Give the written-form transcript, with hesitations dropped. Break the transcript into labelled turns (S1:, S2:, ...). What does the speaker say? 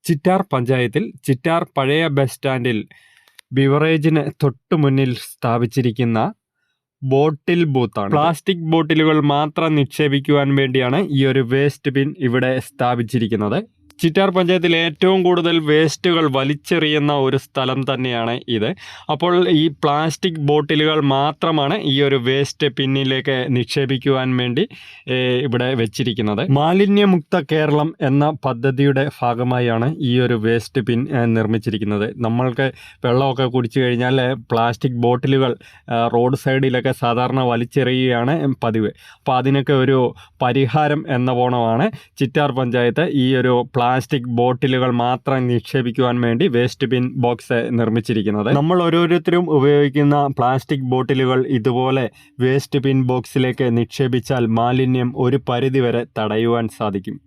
S1: ചിറ്റാർ പഞ്ചായത്തിൽ ചിറ്റാർ പഴയ ബസ് സ്റ്റാൻഡിൽ ബിവറേജിന് തൊട്ടു മുന്നിൽ സ്ഥാപിച്ചിരിക്കുന്ന ബോട്ടിൽ ബൂത്താണ്. പ്ലാസ്റ്റിക് ബോട്ടിലുകൾ മാത്രം നിക്ഷേപിക്കുവാൻ വേണ്ടിയാണ് ഈ ഒരു വേസ്റ്റ് ബിൻ ഇവിടെ സ്ഥാപിച്ചിരിക്കുന്നത്. ചിറ്റാർ പഞ്ചായത്തിൽ ഏറ്റവും കൂടുതൽ വേസ്റ്റുകൾ വലിച്ചെറിയുന്ന ഒരു സ്ഥലം തന്നെയാണ് ഇത്. അപ്പോൾ ഈ പ്ലാസ്റ്റിക് ബോട്ടിലുകൾ മാത്രമാണ് ഈ ഒരു വേസ്റ്റ് ബിന്നിലേക്ക് നിക്ഷേപിക്കുവാൻ വേണ്ടി ഇവിടെ വെച്ചിരിക്കുന്നത്. മാലിന്യമുക്ത കേരളം എന്ന പദ്ധതിയുടെ ഭാഗമായാണ് ഈ ഒരു വേസ്റ്റ് ബിൻ നിർമ്മിച്ചിരിക്കുന്നത്. നമ്മൾക്ക് വെള്ളമൊക്കെ കുടിച്ചു കഴിഞ്ഞാൽ പ്ലാസ്റ്റിക് ബോട്ടിലുകൾ റോഡ് സൈഡിലൊക്കെ സാധാരണ വലിച്ചെറിയുകയാണ് പതിവ്. അപ്പോൾ അതിനൊക്കെ ഒരു പരിഹാരം എന്ന പോണമാണ് ചിറ്റാർ പഞ്ചായത്ത് ഈ ഒരു പ്ലാസ്റ്റിക് ബോട്ടിലുകൾ മാത്രം നിക്ഷേപിക്കുവാൻ വേണ്ടി വേസ്റ്റ് ബിൻ ബോക്സ് നിർമ്മിച്ചിരിക്കുന്നത്. നമ്മൾ ഓരോരുത്തരും ഉപയോഗിക്കുന്ന പ്ലാസ്റ്റിക് ബോട്ടിലുകൾ ഇതുപോലെ വേസ്റ്റ് ബിൻ ബോക്സിലേക്ക് നിക്ഷേപിച്ചാൽ മാലിന്യം ഒരു പരിധിവരെ തടയുവാൻ സാധിക്കും.